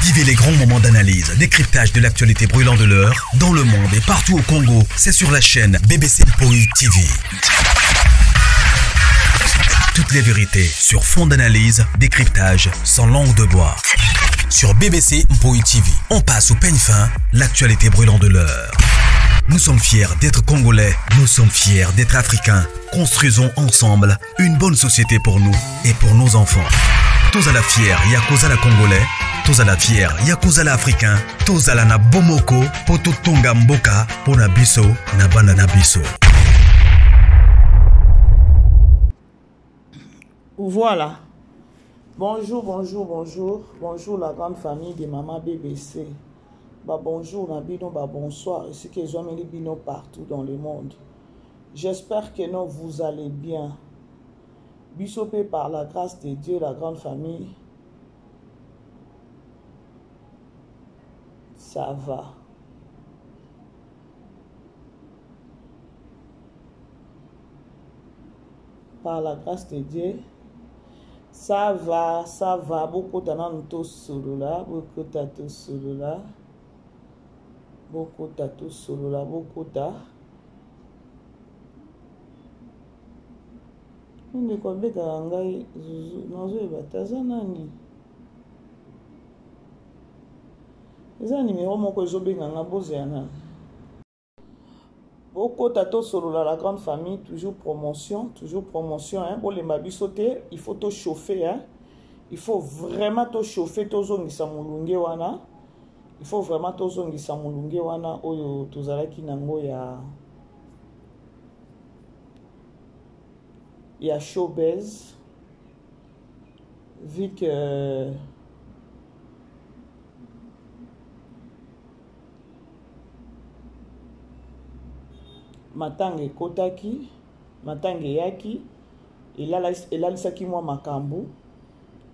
Vivez les grands moments d'analyse, décryptage de l'actualité brûlante de l'heure, dans le monde et partout au Congo. C'est sur la chaîne BBC Mpoï TV. Toutes les vérités sur fond d'analyse, décryptage, sans langue de bois. Sur BBC Mpoï TV, on passe au peigne fin, l'actualité brûlante de l'heure. Nous sommes fiers d'être Congolais, nous sommes fiers d'être Africains. Construisons ensemble une bonne société pour nous et pour nos enfants. Tous à la fière, Yakozala Congolais. Tous à la fière, Yakozala Africain. Tous à la na bomoko, poto tonga mboka, pona biso, na banda na biso. Voilà. Bonjour, bonjour, bonjour. Bonjour la grande famille de Maman BBC. Bonjour, Nabino, bonsoir. Ici que les hommes bino partout dans le monde. J'espère que non, vous allez bien. Bissopé par la grâce de Dieu, la grande famille. Ça va. Par la grâce de Dieu. Ça va, ça va. Beaucoup de solo là. Beaucoup de solo là. Beaucoup de solo là. Beaucoup de. On est comme des gars. Nous avons les numéros mon que je benga bozana. Beaucoup de solo là la grande famille toujours promotion hein. Pour les mabis sauter, il faut te chauffer hein. Il faut vraiment te chauffer to zongi samulunge wana. Il faut vraiment to zongi samulunge wana oyo tozalaki nango ya showbiz vu que matanga ekotaki matanga eyaki elalisaki mwa makambo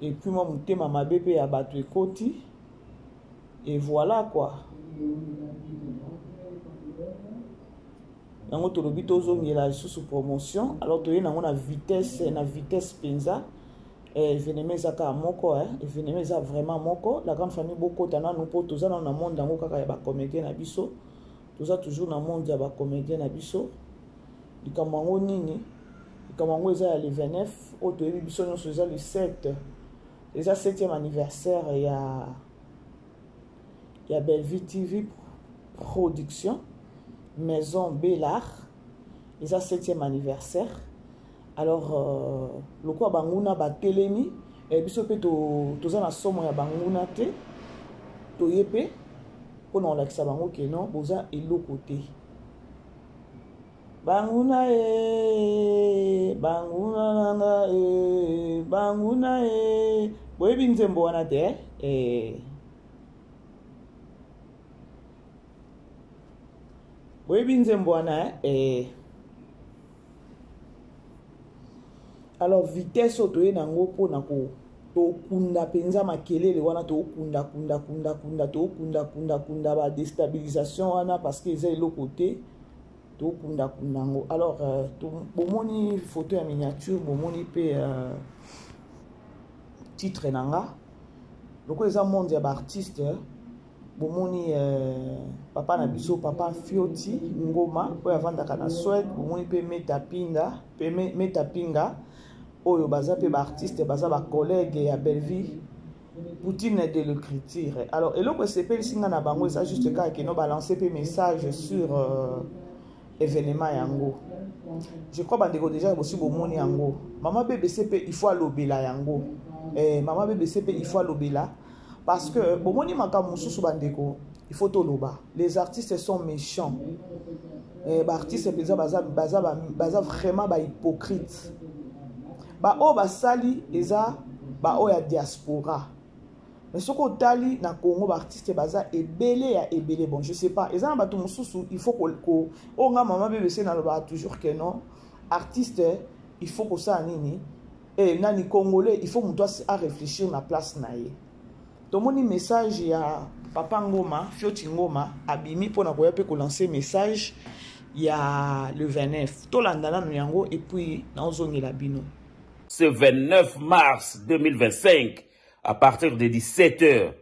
et puis moi mutema mabe pe ya bato ekoti et voilà quoi yango tolobi tozongela lisusu promotion alors toye nango na vitesse penza événement ezaka moko hein événement eza vraiment moko la grande famille bokota nanu po toza na monde yango kaka ya bacomédien na biso toza toujours na monde ya bacomédien na biso likambo yango nini likambo yango eza ya le 29 oyo toyebi biso nyonso eza le 7 eza 7e anniversaire ya Bellevue TV production maison Bellard eza 7e anniversaire alors lokwa banguna batelemi biso pe toza na somo ya banguna te toyepe pona olakisa bango ke non boza eloko te banguna nanga banguna boyebi nzembo wana te boyebi nzembo wana alors vitesse oyo toye nango mpona tokunda penza makelele wana tokunda ba déstabilisation wana parce que eza eloko te tokunda ngo alors bomoni photo ya miniature bomoni pe titre nanga loko eza monde ya baartiste bomoni papa na biso papa Fioti Ngoma oyo avandaka na Suède bomoni pe Metapinga oyo baza pe baartiste baza ba collègue ya Bellevue Poutine de l'écriture alors eloko sepelisi nga na bango eza juste kaka keno balancer pe message sur événement yango je crois bandeko déjà aussi bomoni yango Maman BBC pe il faut alobela yango Maman BBC pe il faut alobela parce que bomoni makambo mosusu bandeko il faut toloba les artistes sont méchants baartiste penza baza vraiment ba hypocrite o basali eza o ya diaspora mais ce qu'on tali na Congo artiste baza ebele bon je sais pas eza na bato mosusu il faut ko nga Maman BBC na loba toujours que non artiste il faut ko ça nini nani congolais il faut muto a réfléchir na place na ye to moni message ya papa Ngoma Fioti Ngoma abimi pona ko yape ko lancer message ya le 29 to landana no yango et puis na ozongela bino. Ce 29 mars 2025, à partir de 17 h,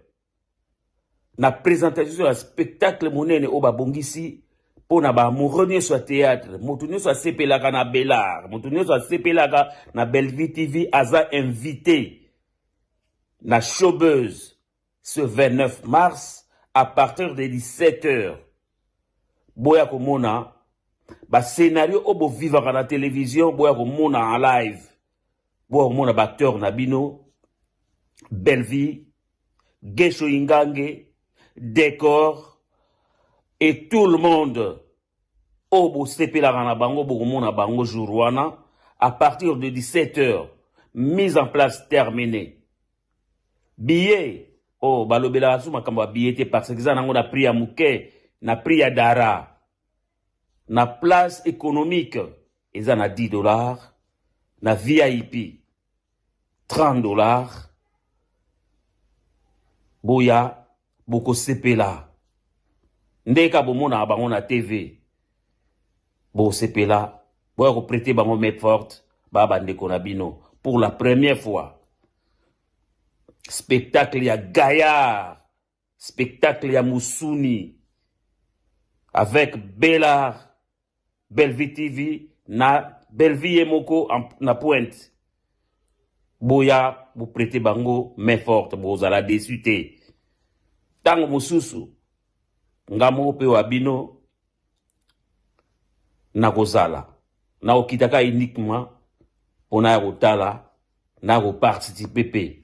na présentation ya spectacle monene o babongisi pona ba amoureux sur théâtre moto nyonso sepelaka na Bellard moto nyonso sepelaka na Bellevue TV aza invité na Showbuzz ce 29 mars à partir de 17h. Boya komona ba scénario obo vivaka na télévision boya komona en live. Boya komona ba acteur na bino Bellevue, Gesho Ingange, décor et tout le monde obo sepelaka na bango bo komona bango jour wana à partir de 17h. Mise en place terminée. Billet oh balobela sou makambo billet parce que ça na prix à Mouké na prix à Dara na place économique ils en a $10 na VIP $30 boya boko sepela ndeka bomona bango na TV bo sepela boya ko prêter bango main forte ba bandeko na bino pour la première fois. Spectacle ya Gaillard, spectacle ya Mousouni, avec Bellard, Bellevue TV, na Bellevue Yemoko na pointe. Boya, vous prêtez bango, main forte, vous allez désuter. Tango Moussousou, ngamo pe wabino, na gozala. Na okitaka uniquement, on a rotala, na reparticiper.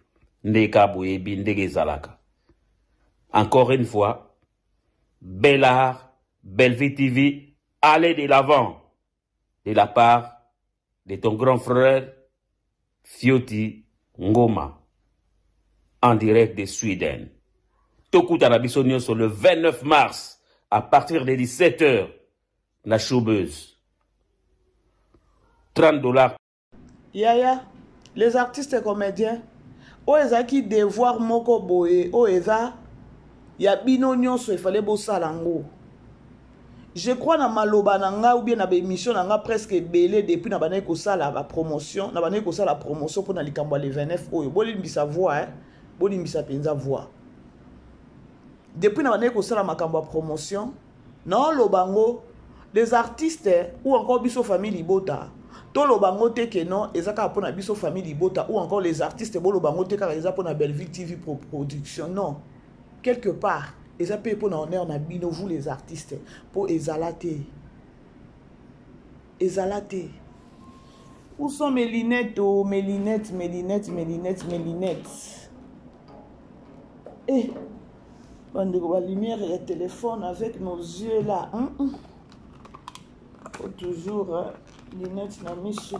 Encore une fois, Bellard, Bellevue TV, allez de l'avant de la part de ton grand frère Fioti Ngoma en direct de Sweden. Tokuta Nabisonio sur le 29 mars à partir de 17h na Showbuzz. $30. Yaya, les artistes et comédiens. Oeza qui devoir moko boye oeza ya bino nyonso il fallait bosala ngo. Je crois na maloba nanga ou bien na émission nanga presque belé depuis na bana ko sala la promotion na bana ko sala la promotion pour na likambo le 29 oyo bolimbisa voix bolimbisa penza voix. Depuis na bana ko sala makambo promotion na lobango des artistes ou encore biso famille Bota. Tout le bango te que non, ezaka pour na biso famille Bota ou encore les artistes bo le bango te car ezaka pour na Bellevue TV production non. Quelque part, ezaka pour na honneur na bino vous les artistes pour ezalate. Ezalate. Où sont mes lunettes oh, mes lunettes. Eh. On a la lumière et le téléphone avec nos yeux là. Faut toujours lunettes na miso.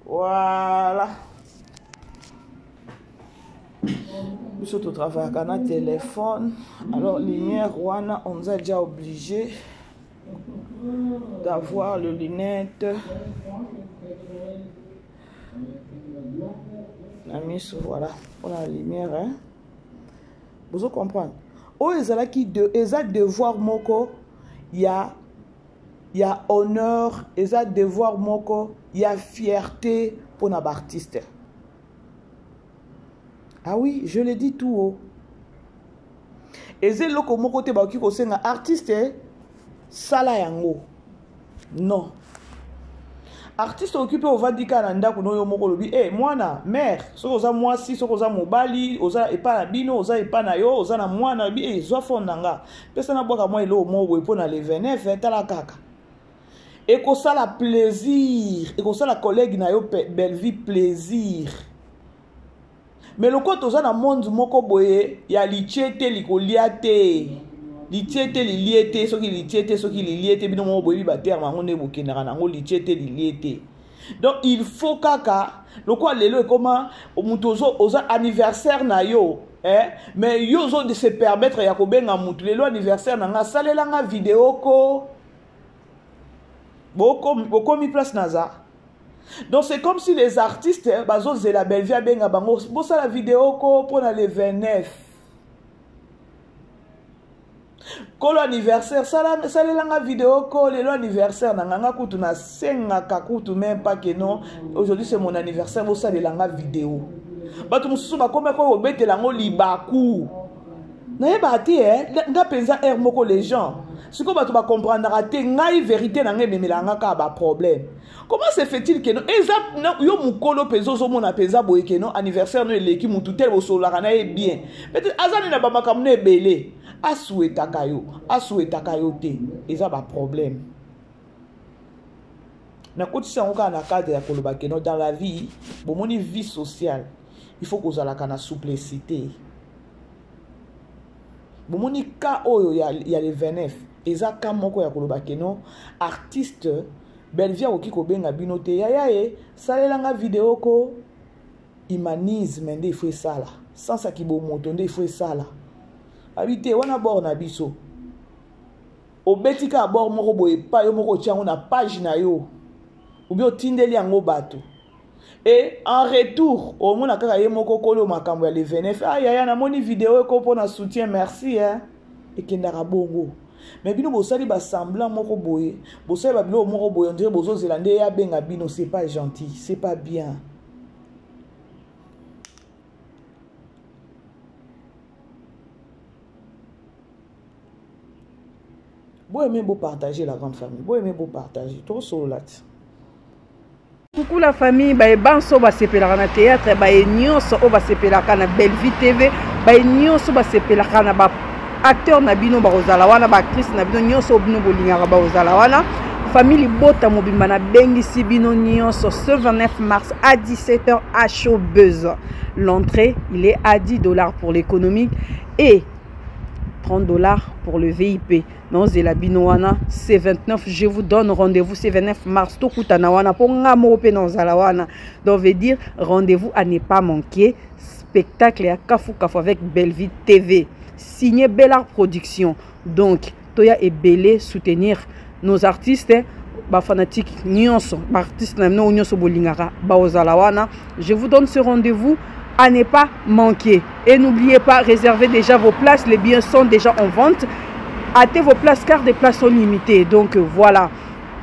Voilà. Biso to travaille avec un téléphone. Alors lumière wana on nous a déjà obligé d'avoir le lunette. La miso voilà. On a la lumière hein. Vous comprenez? Oh ezala qui de eza devoir moko il y a honneur, il y a devoir moko, il y a fierté pour nos artistes. Ah oui, je le dis tout haut. Et c'est le moko te ba ki ko senga artiste sala yango. Non. Artiste occupé au Vatican nanda kuno yo moko lobi mwana mère soko oza mwasi soko oza mobali oza epa na bino oza epa na yo oza na mwana bi zwa fondanga pesa na boka mwa elo mo boy pona le 29 tala kaka et ko sala plaisir et ko sala collègue na yo Bellevue plaisir mais le côté oza na monde moko boye ya lichete likoliate lichete liliete soki lichete soki liliete bino mo boyi ba terme ngo ne bokendaka nango lichete liliete donc il faut kaka lokwa lelo comment mutozo oza anniversaire na yo mais yo zo de se permettre ya kobenga mutu lelo anniversaire nanga salelanga vidéo ko boko mi place naza. Donc c'est comme si les artistes bazo zela Bellevue benga bango bo sala vidéo ko pour na le 29. Kolo anniversaire salelanga vidéo ko lelo anniversaire nanga kutu na senga kakutu même pas que non aujourd'hui c'est mon anniversaire bo salelanga vidéo bato mosusu bakoma ko obetela ngo libaku nayeba te nga penza air moko les gens siko bato bakomprendra te ngai vérité na ngai ememelanga kaka baproblème. Comment se fait-il que no yo mukolo pezo ozomona penza boye ke no anniversaire no eleki mutu tel bosolaka na ye bien peut-être azali na bamakambo no ebele asuetaka yo te eza baproblème. Nakotisa yango kaka na cadre ya koloba ke no dans la vie bomoni vie sociale il faut kozalaka na souplicité. Bomoni ka oyo ya le 29 eza ka moko ya koloba ke no artiste Belvia oki kobenga bino te yaye salelanga vidéo ko humanisme nde ifo sala sans sa kibomoto nde ifo sala habité wana bord na biso obetika bord moko boye pa yo moko tiango na page na yo ou bien tindeli yango bato et en retour au mona kaka ye moko kolo makambo ya le 29 yaya na moni vidéo ko pona soutien merci et kendaka bongo. Mais bino bosali ba semblant moko boye bosali ba bilo moko boye on dirait bozo zelande ya benga bino c'est pas gentil, c'est pas bien. Vous aimez beau partager la grande famille, vous aimez beau partager trop solo. Coucou la famille, banso ba sepelaka na théâtre, ba nyonso o ba sepelaka na Bellevue TV, ba nyonso ba sepelaka na ba acteur na bino ba ozala wana ba actrice na bino nyonso bino bolingaka ba ozala wana. Famille bota mobimba na bengisi bino nyonso ce 29 mars à 17h à Showbuzz. L'entrée, il est à $10 pour l'économique et $30 pour le VIP. Non, c'est la binoana, c'est 29. Je vous donne rendez-vous, c'est 29 mars. Tout kutanawana pour ngamope dans zalawana. Donc, veut dire rendez-vous à ne pas manquer. Spectacle à Kafu Kafu avec Bellevue TV. Signé Bellard Production. Donc, Toya et Bellé soutenir nos artistes. Ba fanatiques nyonso, ba artistes na no nyonso bolingara, ba ozalawana. Je vous donne ce rendez-vous à ne pas manquer. Et n'oubliez pas, réservez déjà vos places. Les billets sont déjà en vente. Hâtez vos places car des places sont limitées. Donc voilà.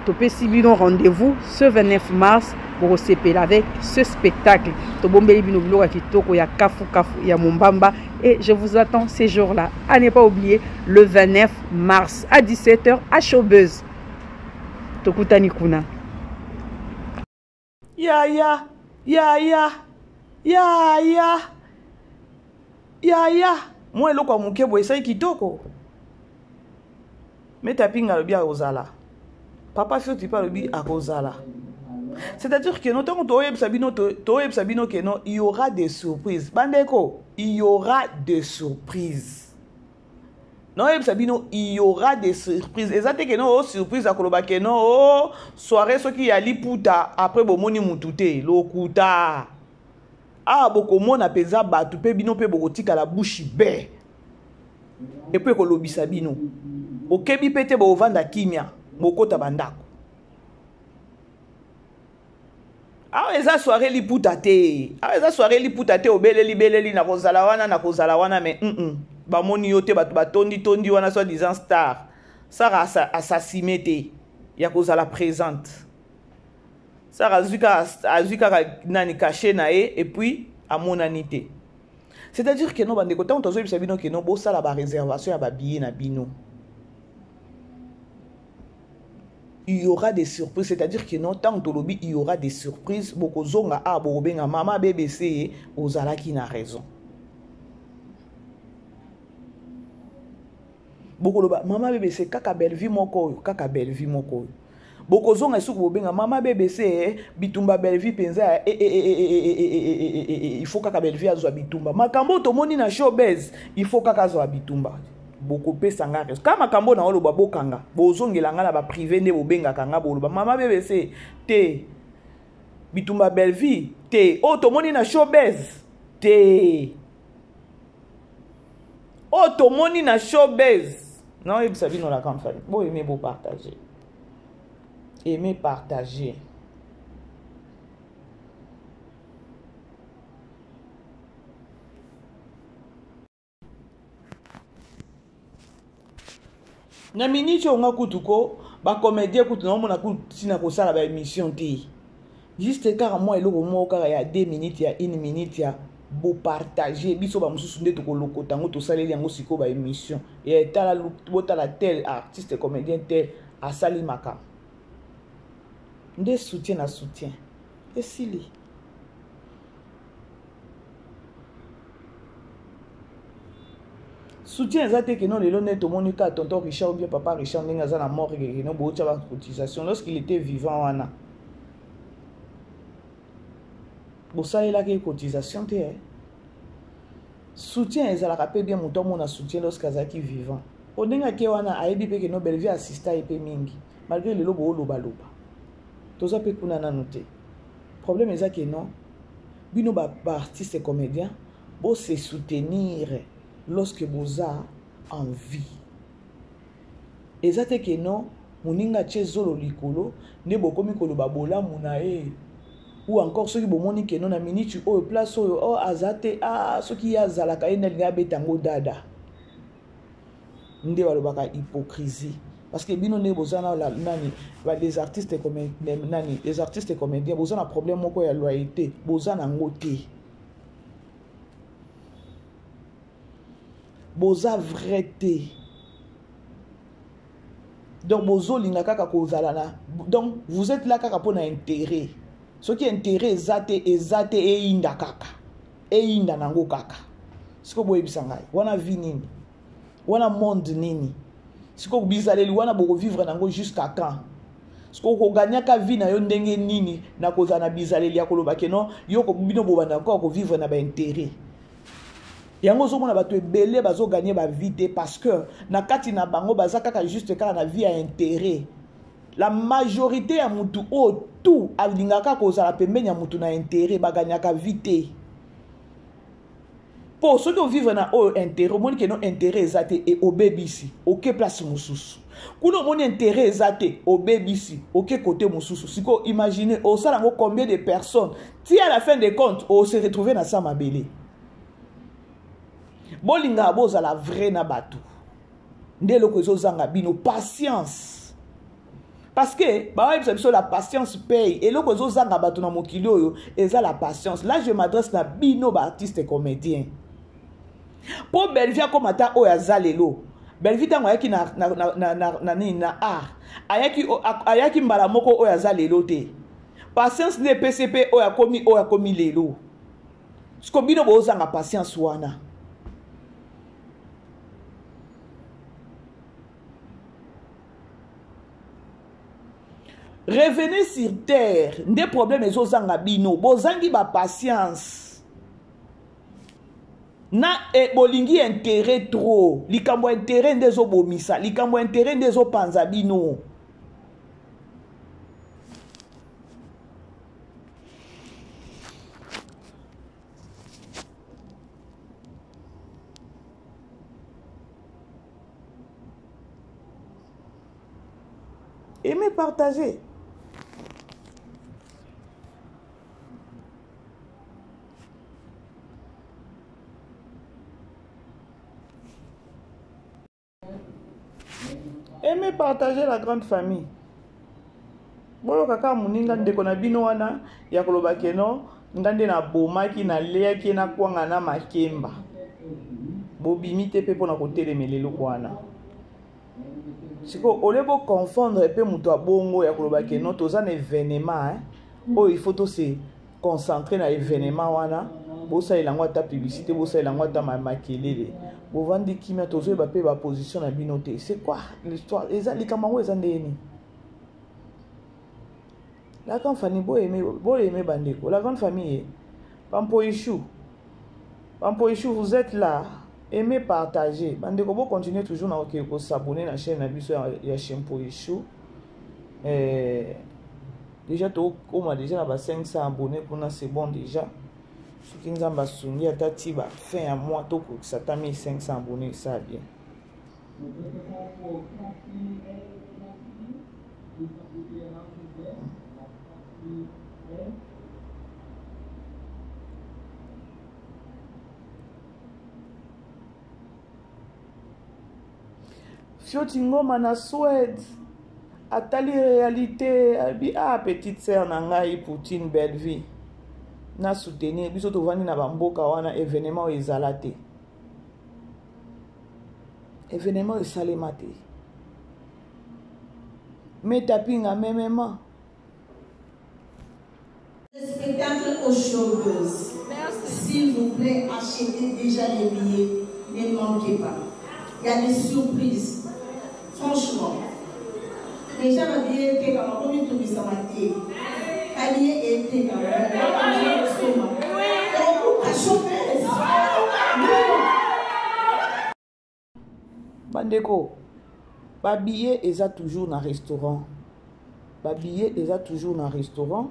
Topé Sibino rendez-vous ce 29 mars pour CPL avec ce spectacle. Tobombeli bino bloga kitoko ya Kafu Kafu ya Mumbamba. Et je vous attends ces jours-là. À ne pas oublier le 29 mars à 17h à Showbuzz. Tokutani kuna. Ya. Moi eloko ya moke boye esali kitoko. Meta pinga lobi akozala. Papa Fioti pa lobi akozala. C'est-à-dire que notamment Sabino que non, il y aura des surprises. Bandeko, il y aura des surprises. Non, Sabino, il y aura des surprises. Exactement que non, surprise à Koloba que non, oh, soirée ce qui a liputa après bomoni mutute, lokuta. Ah, boko mona peza batu pe bino pe bokotika la bouche bé. Et puis kolobi Sabino. Okebi pete bo vanda kimia, bokota bandako. Ah, eza soirée liputa te. Ah, eza soirée liputa te obeleli na kozala wana mais ba moni yote batu batondi wana soit disant star. Sara assassiné te. Ya kozala présente. Sara azuka nani caché na et puis à monanité. C'est-à-dire que non bande kotan tozo bisa bino que non bo sala ba réservation ya ba billet na bino. Il y aura des surprises, c'est-à-dire que non tant que lobby il y aura des surprises boko zonga a bobenga mama BBC ozala qui na raison. Boko loba mama BBC kaka Bellevue moko boko zonga suku bobenga mama BBC bitumba Bellevue penza il faut kaka Bellevue azwa bitumba makambo to moni na Showbuzz il faut kaka azwa bitumba boko pesa nga reso kama makambo na oloba bokanga bozongela nga na ba privé ne bobenga kanga boloba mama BBC te bitumba Bellevue te o to moni na Showbuzz te o to moni na Showbuzz. Non, et ça vient dans la grande famille. Bon, aimez beau partager. Aimez partager. Na minute on a kutuko, ba comédien kutu na mona kutu sina ko sala ba émission té. Juste car moi eloko mo car il y a 2 minutes, il y a 1 minute, il y a bo partager biso ba mususu nde tokolokota ngo tosaleli yango siko ba émission et tala tel artiste comédien tel asali makambo nde soutien na soutien esili soutien ezate que non lelo net tomoni ka tonton Richard ou bien papa Richard ndenge aza na mort que non bo tcha ba cotisation lorsqu'il était vivant wana bo salela ke cotisation te soutien ezalaka pe bien moto mona soutien lorsqu'azaki vivant ondenge ke wana ayebi pe que non Belleville assista pe mingi malgré lelo bo loba loba toza pe kuna nanu te problème eza que non bino ba artiste comédien bo se soutenir lorsque vous avez envie. Et ça c'est que non, moninga tchezolo likolo, ne bokomi koloba bola munae. Ou encore ceux qui bomoni que non na minute o place o azate ceux qui ya zalaka ina linga betango dada. Nde walobaka hypocrisie. Parce que bino ne bozana la nani les artistes comme nani les artistes comédiens bozana problème moko ya loyauté, bozana ngote. Boza vrai. Donc bozo linga kaka kozalana. Donc vous êtes là kaka pour intérêt. Ce qui est intérêt ezate e inda kaka. E inda nango kaka. Siko boye bisangai. Wana vie nini? Wana monde nini? Siko bizaleli wana boko vivre nango jusqu'à quand? Siko ko gagner ka vie na yo ndenge nini na kozana bizaleli ya koloba ke non yo ko bino bobanda ko vivre na ba intérêt. Yango zo mona bato ebele bazo gagner ba vie parce que na kati na bango baza kaka juste kala na vie à intérêt. La majorité ya mutu o tout alingaka kozala pembeni ya mutu na intérêt ba gagnaka vie. Pour ceux qui vivent na o intérêt, moni que non intérêt ezate et obebisi, OK place mususu. Kuno moni intérêt ezate obebisi, OK côté mususu. Siko imaginez au salango combien de personnes si à la fin des comptes on se retrouver na sa mabele. Bolinga boza la vraie na batu. Ndelo ko zanga bino patience. Parce que la patience paye et loko zanga batu na mokili oyo eza la patience. Là je m'adresse na bino ba artiste et comédien. Pour Belleville comme ata oya zalelo. Belleville tango ayaki na art. Ayaki mbala moko oya zalelo te. Patience ne PCP oya komi lelo. Sko bino bo zanga patience wana. Revenez sur terre. Des problèmes et zanga bino. Bozangi ba patience. Na e bolingi intérêt trop. Likambo intérêt ndezo bomisa. Likambo intérêt ndezo panza bino. Aimez partager. Aimez partager la grande famille. Bolo kaka muninga ndeko na bino wana ya koloba keno ngande na bomaki na leaki na kwanga na makemba. Bobimite pe pona kotelemelelo kwana. Siko olebo confondre pe muto abongo ya koloba keno toza na événement oh il faut to se concentrer na événement wana bosa elangwa ta publicité bosa elangwa ta makelele. Bovandi kimia tozo ba pe ba position na bino te. C'est quoi l'histoire? Les kamango ezandeni. La grande famille bo aimer bandeko. La grande famille Pampo Ichou. Pampo Ichou, vous êtes là. Aimez partager. Bandeko bo continuer toujours na ko s'abonner na chaîne na biso ya Pampo Ichou. Déjà déjà na ba 500 abonnés pour na c'est bon déjà. Ce qui nous a soumis à Tatiba, fin à mois, tout pour que ça t'a mis 500 abonnés, ça bien. Fiotingo mana Suède, atali réalité, petite sœur nangai Poutine Belleville. na soutenir biso tovandi na bamboka wana événement ezala te événement esalema te mais tapinga memema Le spectacle aux showbiz. S'il vous plaît, achetez déjà les billets. Ne manquez pas. Il y a des surprises. Franchement. Les gens ont dit que comme on dit tout ça matin. Allié était comme Bandeko, ba billet eza toujours na restaurant. Ba billet eza toujours na restaurant.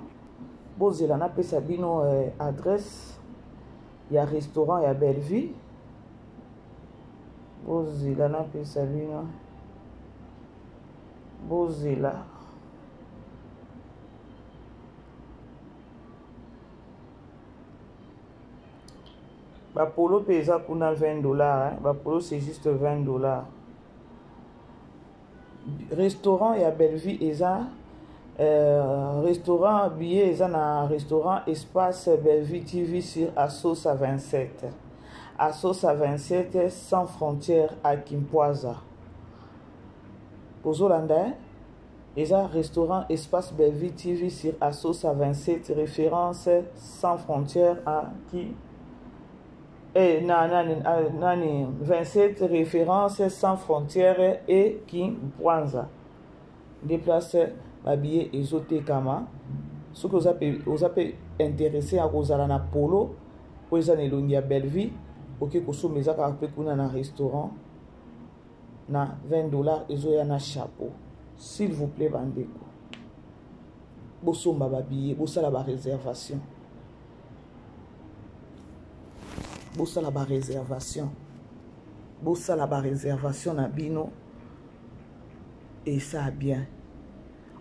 Bozela na pesa bino adresse ya restaurant ya Bellevue. Bozela na pesa bino. Bozela. Ba polo pesa kuna $20, hein? Ba polo c'est juste $20. Restaurant ya Bellevue eza restaurant billet eza na restaurant Espace Bellevue TV sur Assosa 27. Assosa 27 sans frontières à Kimpoza. Pozolanda, eza restaurant Espace Bellevue TV sur Assosa 27 référence sans frontières à qui nani 27 références sans frontières et Kimpoza. Déplace babillet ezotekama soki oza pe intéressé à kozala na polo po eza na elongi ya Bellevue oke kosomba eza kaka mpe kuna na restaurant na $20 ezoya na chapeau. S'il vous plaît bandeko bosomba babillet bosala baréservation bosala baréservation na bino et ça bien.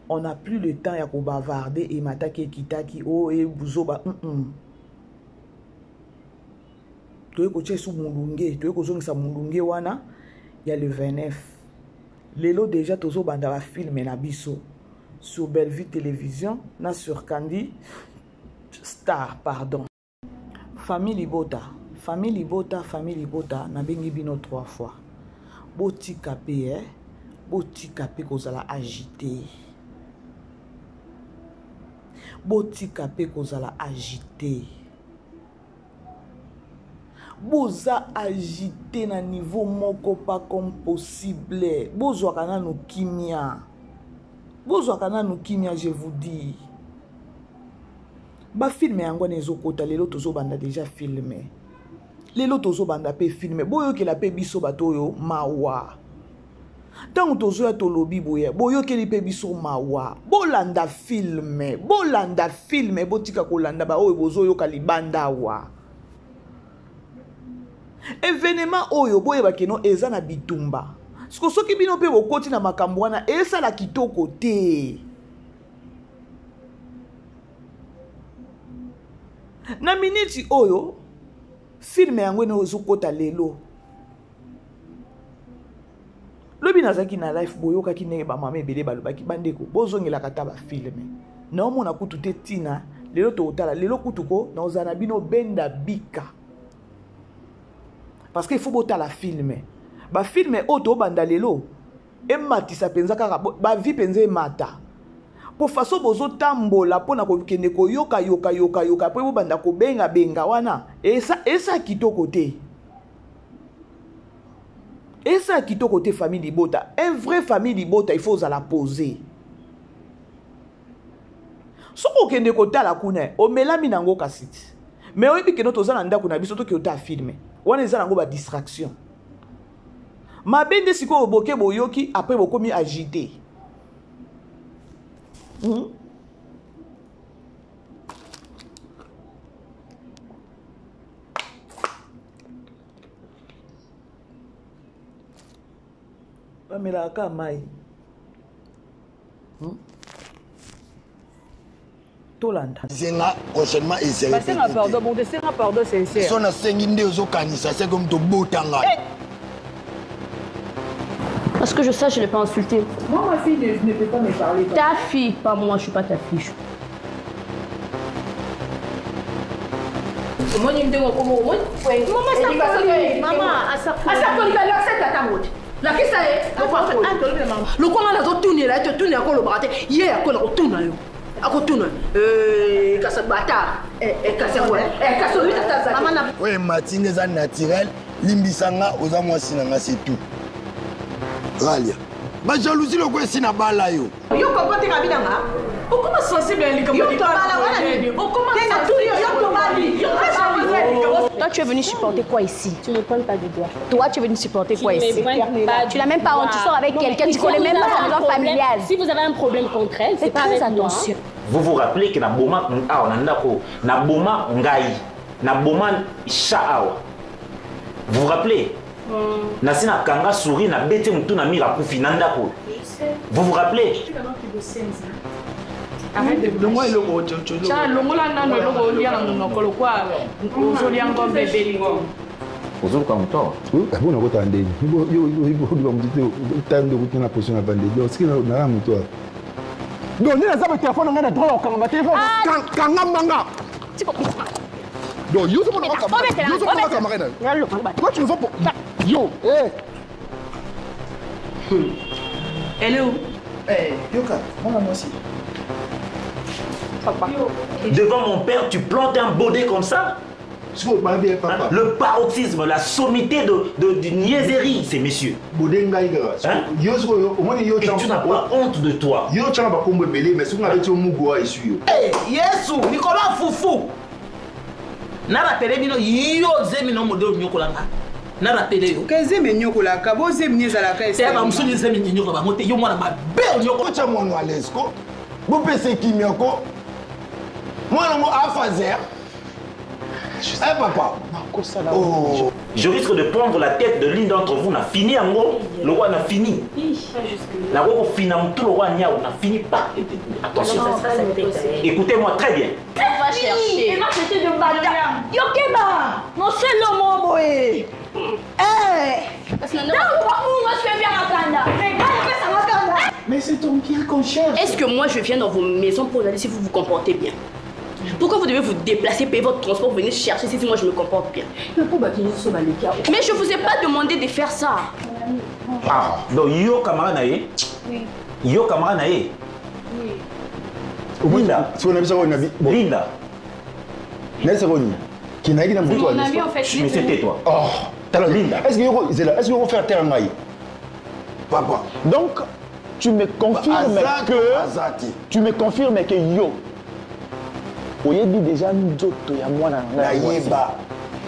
On n'a plus le temps ya ko bavarder et mataki kitaki oh et buzoba toye ko tchesu mulunge toye ko zongisa mulunge wana ya le 29 lelo déjà tozo banda ba film na biso sur Bellevue Télévision na sur Candy Star pardon. Famille Libota na bengi bino 3 fois botika pe kozala agité. Botika pe kozala agité. Boza agité na niveau moko pas comme possible. Bozwaka nanu kimia, je vous dis. Ba filme yango nezokota lelo tozobanda déjà filmé. Lelo tozobanda pe filmé. Boyo ke la pe biso batoyo mawa. Tant tozo ya tolobi boye boyokeli pe biso mawa bolanda filme botika kolanda ba oyo bozoyoka libanda wa événement oyo boye bakeno eza na bitumba soki bino pe bokoti na makambo wana esala kitoko te na miniti oyo filme yango ne ozokota lelo lobi nazaki na life boyoka ki ba mama ebele balobaki bandeko bozongela kata ba filme na omona kutu te tina lelo to otala lelo kutuko na ozana bino benda bika parce que il faut botala filme ba filme oto banda lelo ematisa penza kaka ba vi penze mata po faso bozo tambola pona ko kende ko yoka po banda ko benga wana esa kitoko te. Et ça qui est côté famille Libota, un vrai famille Libota, il faut la poser. Si vous avez côté la kune, o melami nango kasiti. Mais on dit que notre zalanda kuna bisoto ki ota filmer. On est zalango ba distraction. Ma bende siko boke boyoki après boko mi agité. Melaka mai. Tolanda. Zenga prochainement et c'est. C'est un pardon, bon c'est un pardon sincère. Son a senginde ozo kanisa, c'est comme to botanga. Parce que je sais, je n'ai pas insulté. Moi, ma fille ne peut pas me parler. Ta fille, pas moi, je suis pas ta fille. Oui, Martine est naturel. Limbisanga aux amoisinanga c'est tout. Ralia. Ma jalousie le quoi si na bala yo. Yo comprends te kabidanga? Pourquoi sensible à l'icône? Yo to bala wana. Toi, tu es venu supporter quoi ici? Tu ne pointes pas du doigt. Toi, tu es venu supporter quoi ici? Tu n'as même pas honte. Tu sors avec quelqu'un, tu connais même pas sa maison familiale. Si vous avez un problème contre elle, c'est pas avec moi. Vous vous rappelez que na boma na boma ngai na boma shaawa. Vous vous rappelez? Nasina kanga souris na bete mutu na mira kufi nandako. Vous vous rappelez? Arrête de moi le mot. Tiens, le mot là non le mot lien dans mon quoi. Vous lien comme bébé. Vous avez comme toi. Oui, bon on va attendre. Yo me dit time de route na position à bande. Yo ce qui na la moto. Donc ni na za téléphone ngana droit kanga téléphone. Kanga manga. Donc yo c'est mon camarade. Toi tu nous vas pour yo, Elle est où? Yoka, moi aussi. Devant mon père, tu plantes un baudet comme ça? Le paroxysme, la sommité de niaiserie, ces messieurs. Hein? Et tu n'as pas honte de toi. Yesu, Nicolas Foufou. Nara telebino yo zemino modelo nyokolanga. Nara tele yo. Kezeme nyokolaka, bo zemni zalaka ese. Ba musuli zemni nyokola ba mote yo mwana ba be nyoko cha mwana alesko. Bo pese kimioko. Mwana mo afazer. Eh papa. Oh. Je risque de prendre la tête de l'une d'entre vous. On a fini en gros. Le roi n'a fini. La roi fini en tout le roi on n'a fini pas. Attention. Écoutez-moi très bien. Va chercher. Et va chercher de madame. Yokeba. Non c'est le mot boy. Mais c'est ton bien qu'on cherche. Est-ce que moi je viens dans vos maisons pour regarder si vous vous comportez bien? Pourquoi vous devez vous déplacer, payer votre transport, venir chercher si moi je me comporte bien? Mais je vous ai pas demandé de faire ça. Ah, donc yo camarade naé. Oui. Yo camarade naé. Oui. Linda. Linda. N'est-ce pas qui n'a pas mon ami en fait. Mais c'était toi. Oh, Linda. Est-ce que vous faire terre maï? Papa. Donc tu me confirmes que yo oyebi déjà nzoto ya mwana na yeba.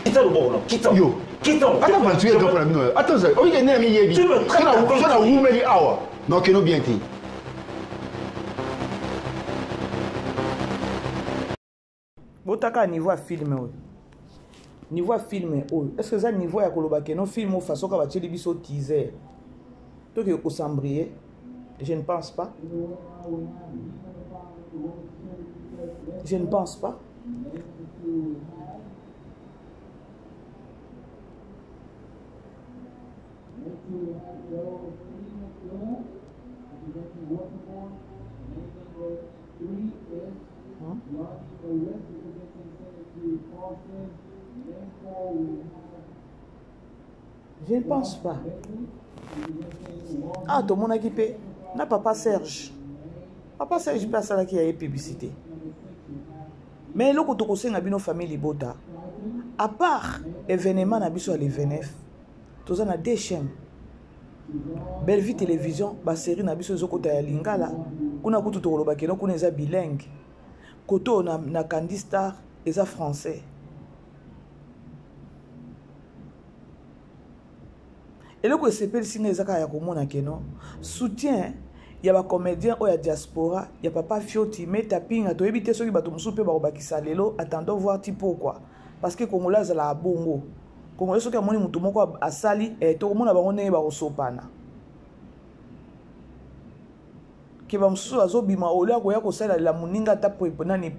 Quitte le bon, quitte. Yo. Quitte. Attends, tu es dans la mine. Attends, ça. Oye ne mi yebi. Tu me traites comme ça. Na wumeli awa. Non, que no bien ti. Botaka niveau à film oyo. Niveau à film oyo. Est-ce que ça niveau ya koloba ke no film façon ka ba teli biso teaser. Donc au sambrier, je ne pense pas. Je ne pense pas. Je ne pense pas. Ah, tout le monde a équipé. Na papa Serge. Papa Serge passe à la qui a publicité. Mais le côté où c'est une famille libota. À part événement na biso à l'EVNF, tous on a deux chaînes. Bellevue télévision, ba série na biso zo kota ya Lingala. Kuna kutu to koloba keno kuna eza bilingue. Koto na Candy Star eza français. Et le ko sepel singa ezaka ya komona keno soutien ya ba comédien o ya diaspora ya papa Fioti meta pinga to ebite soki bato musupe ba obakisa lelo attendons voir ti pourquoi parce que Congolais za la bongo Congolais soki amoni mutu moko asali to komona bango ndenge ba kosopana ke ba mususu azobima olia ko ya kosala la muninga ta po nani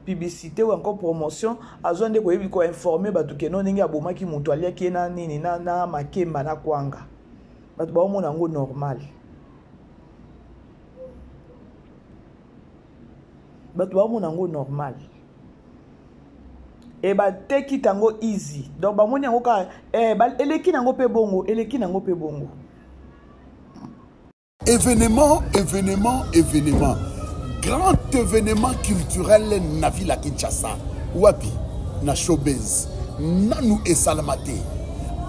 publicité ou encore promotion azwa nde ko yebi ko informer bato ke no ndenge abomaki mutu alia ki na nini na makemba na kwanga bato ba omona ngo normal bato ba omona ngo normal et ba teki tango easy donc ba moni yango ka eleki nango pe bongo événement grand événement culturel na ville à Kinshasa wapi na showbiz nanu esalamate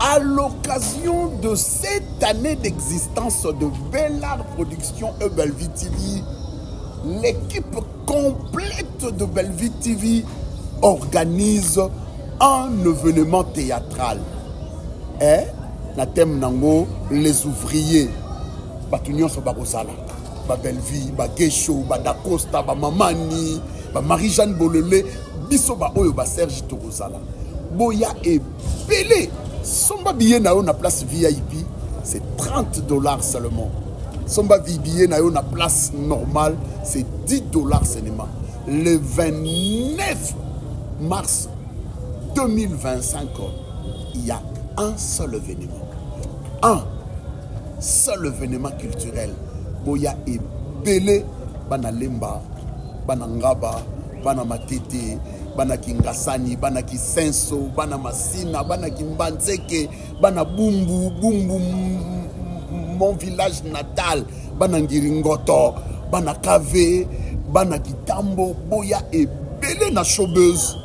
à l'occasion de cette année d'existence de Bellard Production et Bellevue TV, l'équipe complète de Bellevue TV organise un événement théâtral. Et, na thème nango, les ouvriers, Batunion so Barosala, ba Bellevue, ba Gesho, ba Dacosta, ba Mamani, ba Marie-Jeanne Bolele, biso ba oyo ba Serge Torosala. Boya et Pelé. Somba billet na yo na place VIP, c'est $30 seulement. Somba billet na yo na place normale, c'est $10 seulement. Le 29 mars 2025, il y a un seul événement. Un seul événement culturel. Boya et Belé, Bana Lemba, Bana Ngaba, Bana Matete, Bana Kingasani, Bana Kisenso, Bana Masina, Bana Kimbanzeke, Bana Bumbu, mon village natal, Bana Ngiringoto, Bana Kave, Bana Kitambo, Boya et Belé na showbiz.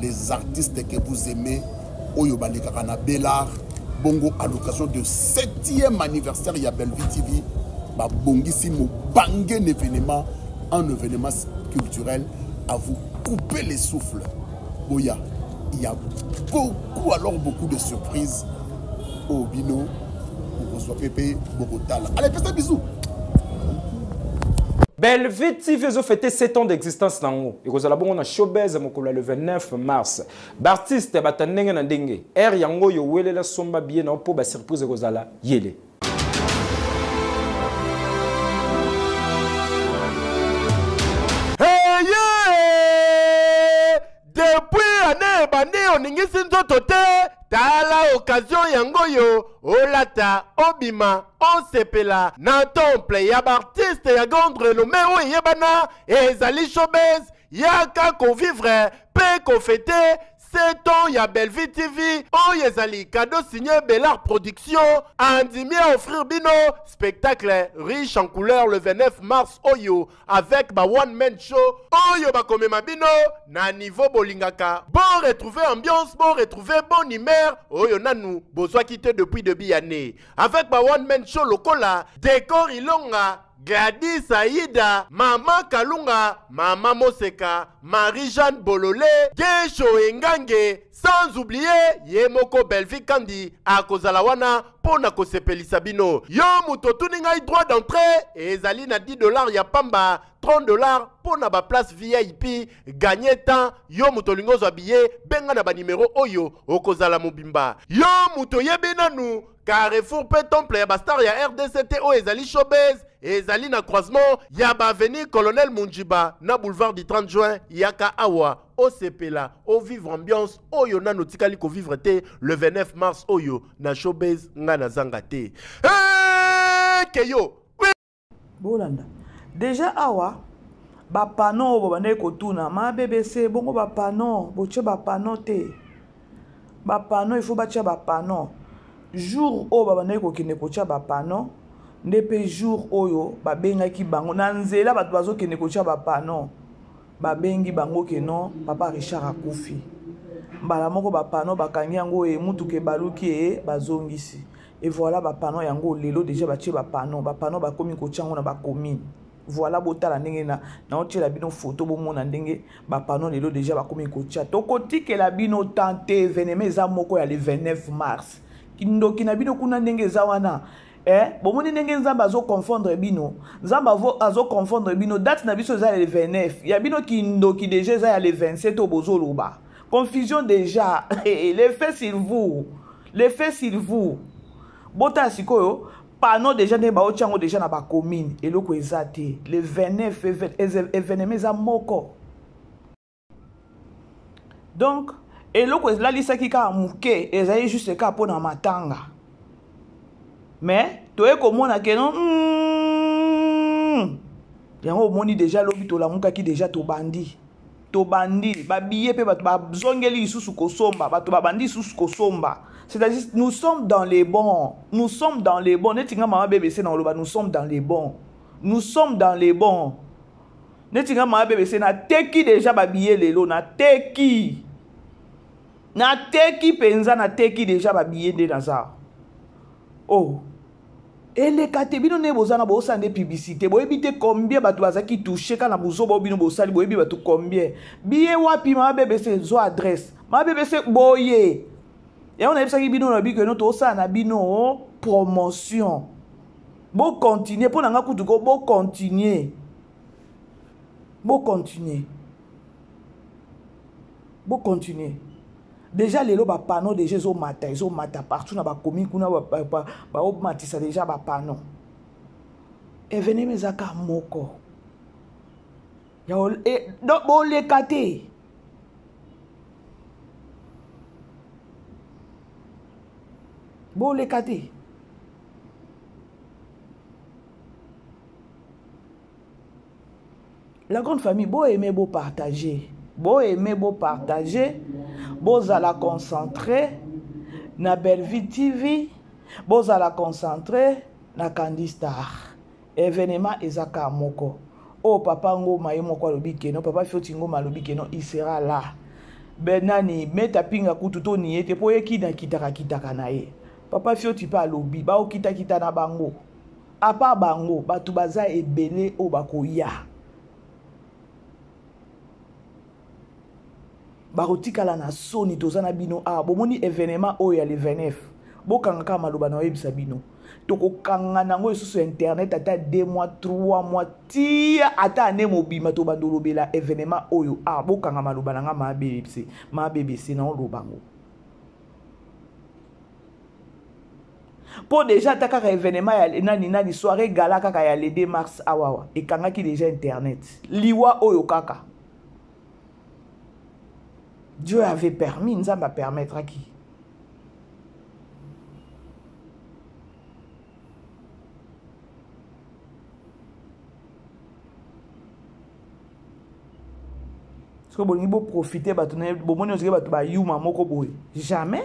Les artistes que vous aimez, Oyo Balikakana Bellard, Bongo à l'occasion de 7e anniversaire, il y a Bellevue TV, Bongisi mo bangé un événement culturel à vous couper les souffles. Boya, il y a beaucoup de surprises au Bino, pour reçoit Pépé, Bogotala. Allez, faites un bisou. Bellevue TV a fêté 7 ans d'existence dans nous. Et vous allez voir showbiz le 29 mars. L'artiste est batandenge na ndenge. Yango yo wele la somba bien na po ba surprise ko zala yele. Depuis année bandi oningisi nzoto te tala occasion yango yo olata obima osepela na temple ya artiste ya grande renommée o yebana ezali showbiz yaka convivre pe confêter 7 ans ya Bellevue TV o ezali cadeau signé Bellard Production andimi à offrir bino spectacle riche en couleurs le 29 mars oyo avec ba one man show oyo ba komema bino na niveau bolingaka bon retrouver ambiance bon retrouver bonne humeur oyo nanu bozwa quitté depuis début année avec ba one man show lokola décor ilonga Gladys Aïda, Maman Kalunga, Maman Moseka, Marie-Jeanne Bololé, Gesho Engange, sans oublier Yemoko Bellevue Kandi, à Kozalawana, Pona Kosepeli Sabino. Yo muto tuninga droit d'entrée, et Zali na $10 ya pamba, $30 Pona ba place VIP, gagner temps, yo muto lingozo habillé, benga na ba numéro Oyo, Okozala Mobimba. Yo muto yebinanu, Carrefour Pe Temple ya Bastar ya RDCT o ezali showbiz ezali na croisement ya ba avenue Colonel Munjiba na boulevard du 30 juin yaka awa o sepela o vivre ambiance oyo na notikali ko vivre te le 29 mars oyo na showbiz nga na zanga te keyo bolanda déjà awa ba pano bo bane ko tuna ma BBC bongo ba pano boche ba pano te ba pano il faut bacha ba pano jour o babane ko kine ko cha ba pano ndepe jour oyo babengaki bango na nzela bato bazokende ko cha ba pano babengi bango keno papa Richard akufi mbala moko ba pano bakangi yango e mutuke baluki e bazongisi et voilà ba pano yango lelo déjà batie ba pano bakomi ko chango na ba commune voilà botala ndenge na otela bino photo bomona ndenge ba pano lelo déjà bakomi ko cha tokotike la bino tante événement eza moko ya le 29 mars kindoki na bino kuna ndenge eza wana bomoni ndenge nzambe azo confondre bino nzambe azo confondre bino date na biso eza le 29 ya bino kindoki déjà eza ya le 27 obozoloba confusion déjà les faits sur vous bota sikoyo pano déjà ne ba ochango déjà na ba commune eloko eza te le 29 événement eza moko donc eloko ezalisaki kaka moke ezali juste kaka mpo na matanga mais toye komona keno yango omoni déjà lobi tolamukaki déjà tobandi tobandi babillet pe bato bazongeli lisusu kosomba bato babandi lisusu kosomba. C'est-à-dire nous sommes dans les bons. Nous sommes dans les bons. Netinga mama BBC na oloba nous sommes dans les bons. Nous sommes dans les bons. Netinga mama BBC na teki déjà babillet lelo na teki. Na teki penza na teki déjà babillet de naza. Oh. Et les catégories ne bozana bosa de publicité. Bo ebite combien bato bazaki touché kana buzo bo bino bosali bo ebi bato combien. Billet wapi mama BBC zo adresse. Mama BBC boye. Et on a dit que nous avons promotion. Bon continuer. Pour nous bon continuer. Bon continuer. Bon continuer. Déjà les lots panneaux déjà ils ont matin partout dans la commune kuna ba matisa déjà ba panneau. Et venez mes aka moko. Ya donc bon les kate. Bon les catés. La grande famille, beau aimer, beau partager. Beau aimer, beau partager. Beau à la concentrer. Na Belleville TV. Beau à la concentrer. Na Candy Star. Événement Ezaka Moko. Oh papa ngo maye moko lobi keno. Papa fioti ngo malobi keno. Il sera là. Benani, meta pinga kututo ni ete. Po ye ki na kitaka na ye. Papa fioti pa lobi ba okita kita na bango apa bango batu baza ebele o bakoya barotikala na soni tozana bino bomoni événement o ya le 29 bokanga ka maloba na yebisa bino tokokanga nango sur internet ata 2 mois 3 mois tia ata ne mobima to bandolobela événement oyo bokanga maloba na nga ma BBC na lobango. Pour déjà taka événement ya nani soirée gala kaka ya le 2 mars awawa et kanga ki déjà internet liwa oyo kaka Dieu avait permis nzamba permettre qui ce que bon ibo profiter batone bomoni ozike batu ba yuma moko boy jamais.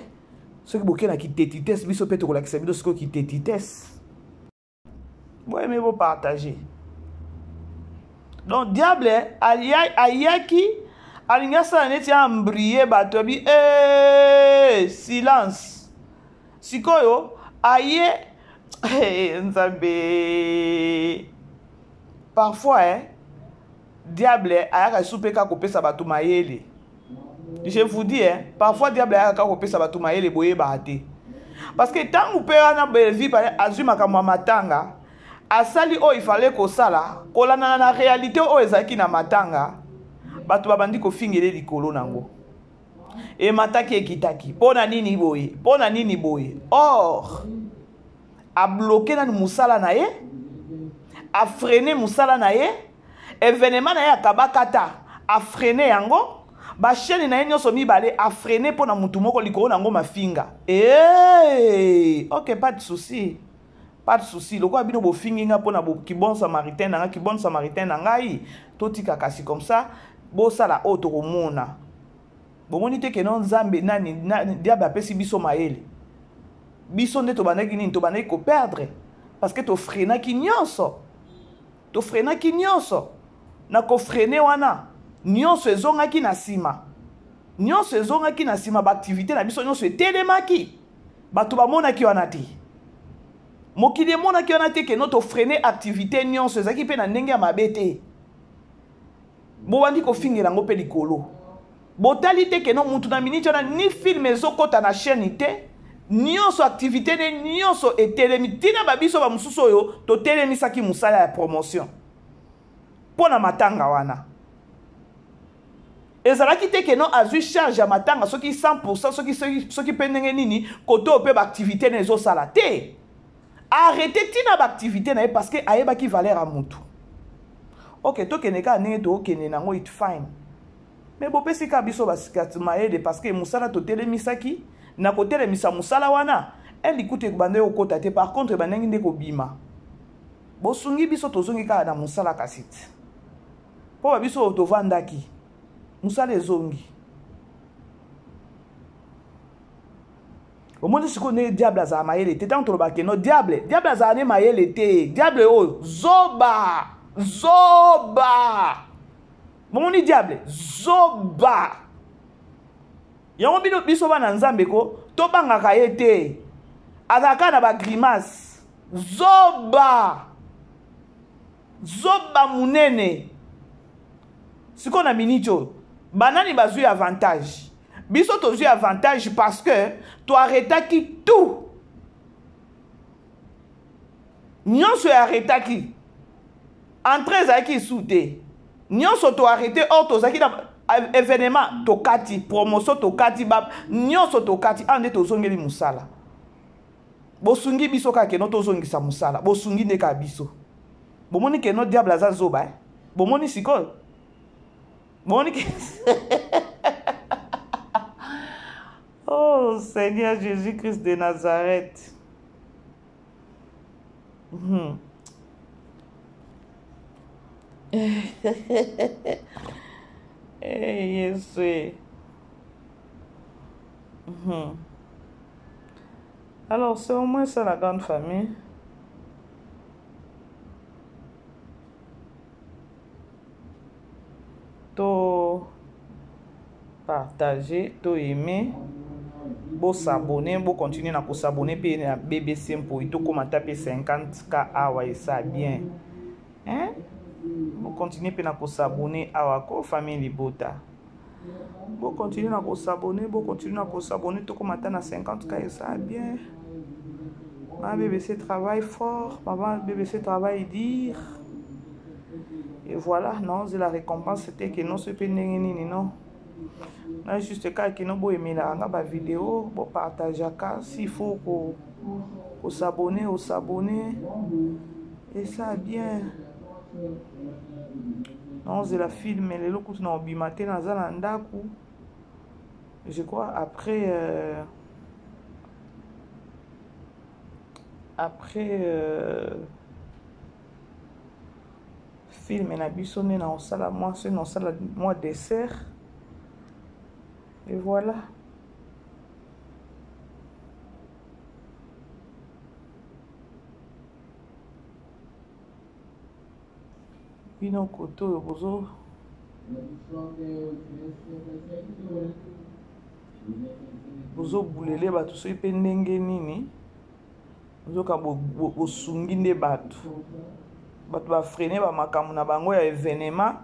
Ce qui est qui tétites, biso peut la qui ce qui tétites. Bon, mais vous partager. Donc diable ayaki alinga sa neti ambrier batobi silence. Sikoyo aye nzambe. Parfois diable ayaka soupeka ko pesa batu mayele. Je vous dis, parfois diable a kapé ça va tout mailler les boyés bahate. Parce que tant que vous payez na belvi azuma kama matanga, asali o il fallait ko sala, ko la na réalité o ezaki na matanga, batu babandi ko fingele likolo nango. Et mataki ekitaki, pona nini boye, pona nini boye. Or a bloqué na musala na ye, a freiner musala na ye, événement na ye akabakata, a freiner yango. Ba chaîne na yenyo somi balé a freiner pour na mutu moko likolo nango mafinga. OK, pas de souci. Pas de souci. Loko abino bo finginga pour na bo ki bon samaritain na ki bon samaritain na ngai. Totika kasi comme ça, bo sala auto komona. Bo monite ke non nzambe nani diable apesi biso maele. Biso nde to banaki nini to banaki ko perdre parce que to frena ki nyonso. To frena ki nyonso. Na ko frener wana. Nyonso ezongaki na sima. Nyonso ezongaki na sima ba activité na biso nyonso etelemaki. Bato bamonaki wana te. Mokili monaki wana te ke noto freiner activité nyonso ezaki pe na ndenge ya mabe te. Bo bandi ko fingela ngo pe likolo. Botali te ke no muntu na miniti wana ni film ezokota na chaîne te. Nyonso activité ne nyonso etelemi tina babiso ba mususu oyo to telemisaki musala ya promotion. Pona matanga wana. Ezalaki te ke non azui charge ya matanga soki 100% soki pendenge nini koto pe ba activité na ezo sala te. Arrêtez tina ba activité na parce que ayeba ki valeur a mutu. OK, to keneka ndenge to okene nango it fine. Mais bo pesi ka biso ba sikatuma ede parce que musala to telemisaki na ko telemisa musala wana elle ikute kubande okota te par contre banengi ndeko bima. Bo sungi biso tozongi ka na musala kasiti. Po ba biso to vandaki. musala ezongi omoni siko ne diable azala mayele te ntango tolobaki no diable azala ne mayele te diable oyo zoba bomoni diable zoba yango bino biso bana nzambe ko tobangaka ye te azalaka na bagrimace zoba munene siko na miniti oyo banani bazwi avantage biso tozwi avantage parce que toaretaki tout nyonso earetaki entrée ezalaki su te nyonso toarete or tozalaki na événement tokati promotion tokati nyonso tokati ande tozongeli musala bosungi biso kaka keno tozongisa musala bosungi nde ka biso bomoni keno diable aza zoba bomoni sikoyo bomoni ke oh Seigneur Jésus-Christ de Nazareth. Yes, alors c'est au moins ça la grande famille. To partager, to aimer, bo s'abonner, bo continuer à s'abonner puis na BBC Mpoyi to commenter pe 50K awa et ça bien. Hein? Bo continuer pe na s'abonner awa ko famille Libota. Bo continuer na s'abonner, bo continuer na s'abonner to commenter na 50K et ça bien. Ma BBC travaille fort, maman BBC travaille dire. Et voilà, non, la récompense c'était que non, ce n'est non. Non, juste quand nous avons aimé la vidéo, pour partager, s'il faut qu'on s'abonne, et ça bien. Non, c'est la film, les locaux sont bimaté dans un je crois après film et la bisonné dans salle moi c'est dans salle moi dessert et voilà bino koto bozo boulele bato so pe ndenge nini bozoka bosungi nde bato bato ba freiner ba makambo na bango ya événement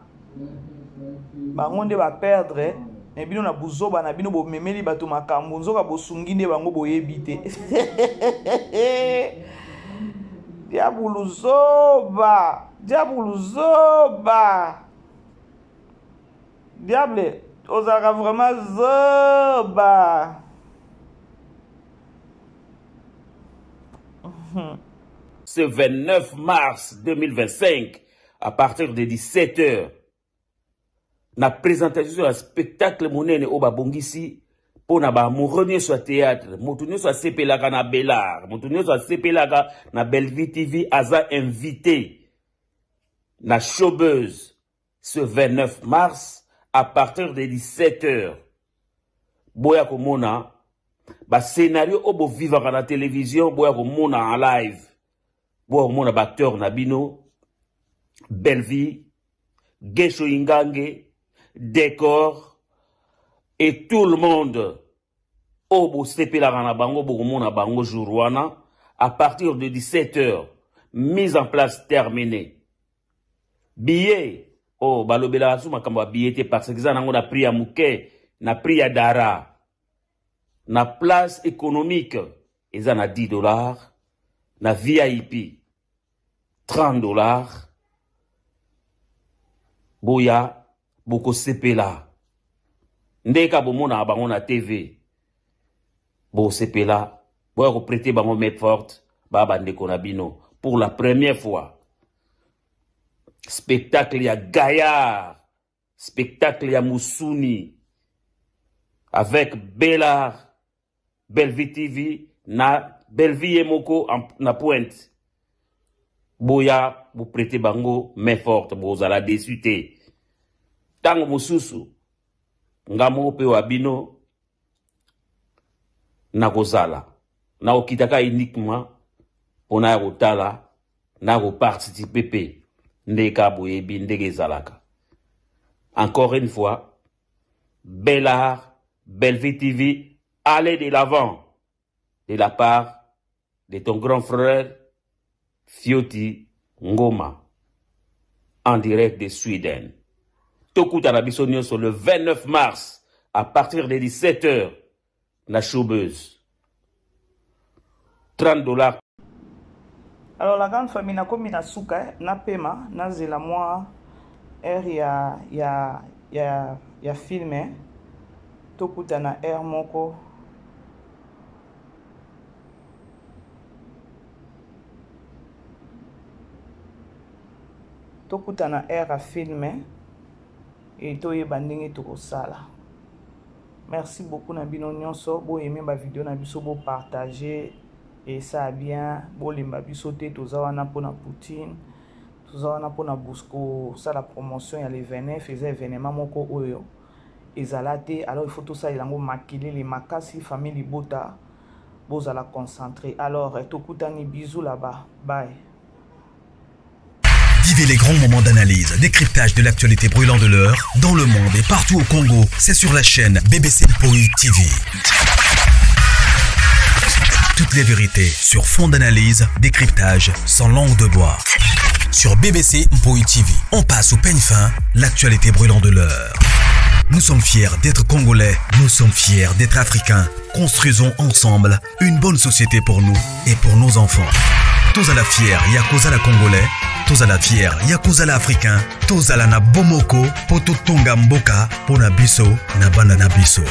bango nde ba perdre et bino na buzoba na bino bo memeli bato makambo nzoka bosungi nde bango boyebi te diabulu zoba diable ozalaka vraiment zoba. Ce 29 mars 2025, à partir de 17h, la présentation du spectacle monene au Babongisi pour na ba mouronier sur théâtre, moutouné sur CPLaka na Bellar, moutouné sur CPLaka na Bellevue TV aza invité na Showbuzz ce 29 mars à partir de 17h. Boya komona ba scénario obo vivaka na télévision boya komona en live. Boya komona ba acteur na bino Bellevue, Gesho Ingange, décor et tout le monde obo sepelaka na bango bo komona bango jour wana à partir de 17h. Mise en place terminée. Billet oh balobela asu makambo billet parce que ça na prix ya muke na prix ya dara na place économique eza na $10 na VIP $30 boya boko sepela ndeka bomona bango na TV bo sepela boya ko prêter bango main forte ba bandeko na bino pour la première fois. Spectacle ya Gaillard, spectacle ya Mousouni, avec Bellar, Bellevue TV, na Bellevue Moko na Pointe. Boya, vous prêtez bango, main forte, vous allez déçuter. Tango Moussousou, ngamo pe wabino na kozala na okitaka uniquement pona kotala na participer pe ndeka boyebi ndenge zalaka. Encore une fois, Bellard, Bellevue TV, allez de l'avant de la part de ton grand frère Fioti Ngoma en direct de Sweden. Tokuta na biso nyonso le 29 mars à partir de 17h na showbuzz. $30. Alors la grande famille na komi na suka na pema na zela moi air ya filme tokuta na air moko tokuta na air a filme et toyeba ndenge tokosala. Merci beaucoup na bino nyonso bo aimer ba vidéo na biso bo partager et ça bien bo limba biso te tozawana pona Poutine tozawana pona Bosco ça la promotion ya l'événement faisait événement moko oyo ezalate alors il faut tout ça ilango makile les makasi famille libota boza la concentrer alors tokutani bisous là-bas bye. Vivez les grands moments d'analyse, décryptage de l'actualité brûlante de l'heure, dans le monde et partout au Congo. C'est sur la chaîne BBC Mpoi TV. Toutes les vérités sur fond d'analyse, décryptage sans langue de bois. Sur BBC Mpoi TV, on passe au peigne fin, l'actualité brûlante de l'heure. Nous sommes fiers d'être Congolais, nous sommes fiers d'être Africains. Construisons ensemble une bonne société pour nous et pour nos enfants. Tous à la fière, Yakoza la Congolais. Tous à la fière, Yakoza la Africain. Tous à la na Bomoko, Poto Tonga Mboka, Pona Biso, na Banda na Biso.